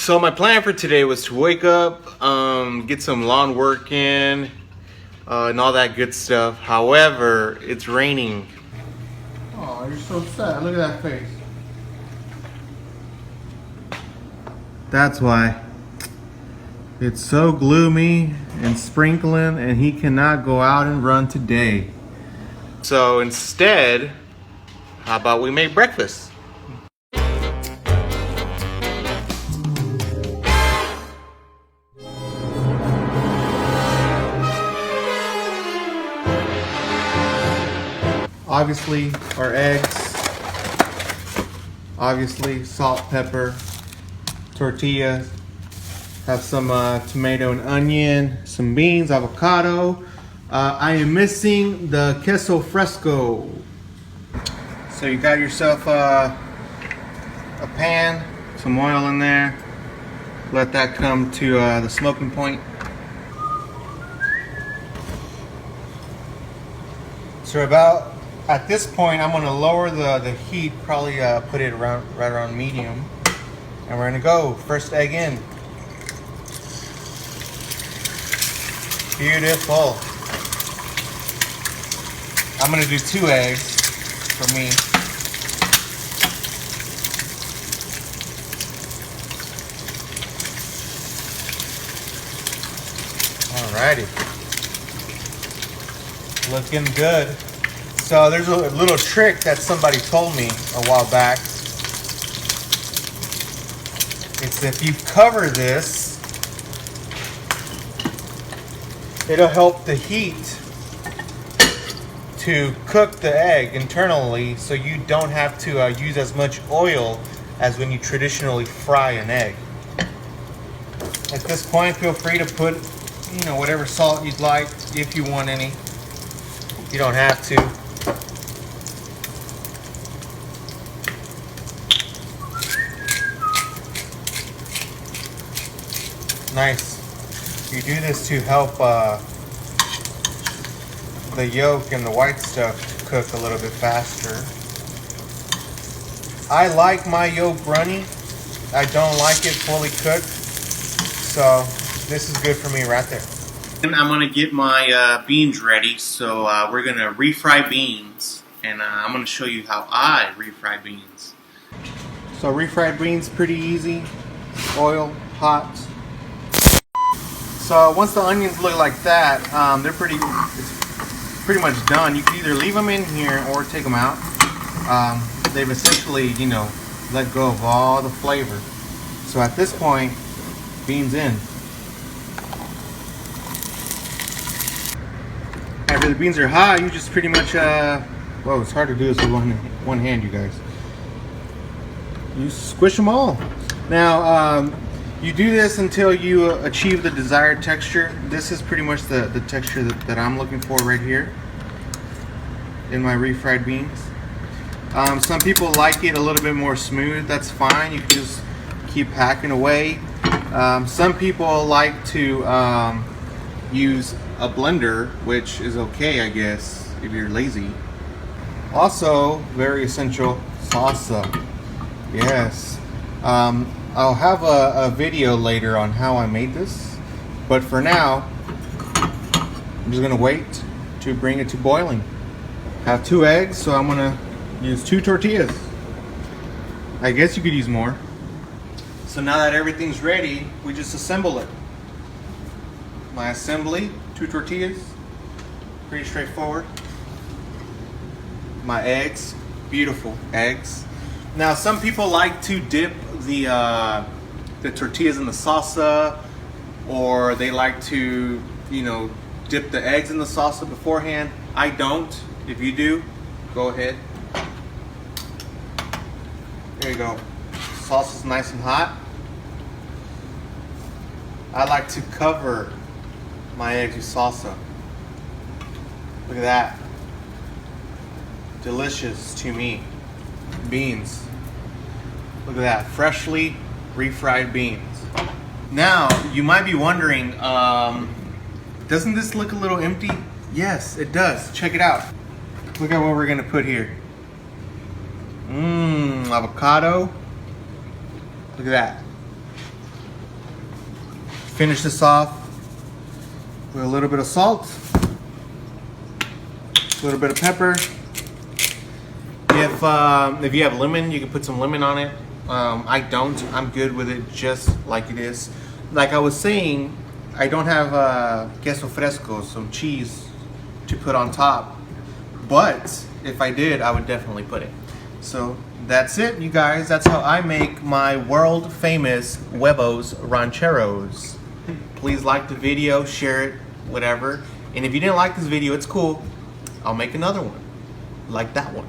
So my plan for today was to wake up, get some lawn work in, and all that good stuff. However, it's raining. Oh, you're so sad. Look at that face. That's why. It's so gloomy and sprinkling, and he cannot go out and run today. So instead, how about we make breakfast? Obviously, our eggs. Obviously, salt, pepper, tortillas. Have some tomato and onion, some beans, avocado. I am missing the queso fresco. So you got yourself a pan, some oil in there. Let that come to the smoking point. So about at this point, I'm gonna lower the heat, probably put it right around medium. And we're gonna go, first egg in. Beautiful. I'm gonna do 2 eggs for me. Alrighty. Looking good. So there's a little trick that somebody told me a while back. It's if you cover this, it'll help the heat to cook the egg internally, so you don't have to use as much oil as when you traditionally fry an egg. At this point, feel free to put, whatever salt you'd like, if you want any. You don't have to. Nice. You do this to help the yolk and the white stuff to cook a little bit faster. I like my yolk runny. I don't like it fully cooked. So this is good for me right there. And I'm gonna get my beans ready. So we're gonna refry beans, and I'm gonna show you how I refry beans. So refried beans, pretty easy. Oil, hot. So once the onions look like that, it's pretty much done. You can either leave them in here or take them out. They've essentially, let go of all the flavor. So at this point, beans in. After the beans are hot, you just pretty much, well, it's hard to do this with one hand, you guys. You squish them all. Now, you do this until you achieve the desired texture. This is pretty much the texture that I'm looking for right here in my refried beans. Some people like it a little bit more smooth. That's fine. You can just keep hacking away. Some people like to use a blender, which is okay, I guess, if you're lazy. Also, very essential, salsa. Yes. I'll have a video later on how I made this, but for now, I'm just gonna wait to bring it to boiling. I have 2 eggs, so I'm gonna use 2 tortillas. I guess you could use more. So now that everything's ready, we just assemble it. My assembly, 2 tortillas, pretty straightforward. My eggs, beautiful eggs. Now some people like to dip the tortillas in the salsa, or they like to, dip the eggs in the salsa beforehand. I don't. If you do, go ahead. There you go. Salsa's nice and hot. I like to cover my eggs with salsa. Look at that. Delicious to me. Beans. Look at that, freshly refried beans. Now, you might be wondering, doesn't this look a little empty? Yes, it does. Check it out. Look at what we're gonna put here. Avocado. Look at that. finish this off with a little bit of salt, a little bit of pepper. If you have lemon, you can put some lemon on it. I don't. I'm good with it just like it is. Like I was saying, I don't have queso fresco, some cheese to put on top. But if I did, I would definitely put it. So that's it, you guys. That's how I make my world famous Huevos Rancheros. Please like the video, share it, whatever. And if you didn't like this video, it's cool. I'll make another one like that one.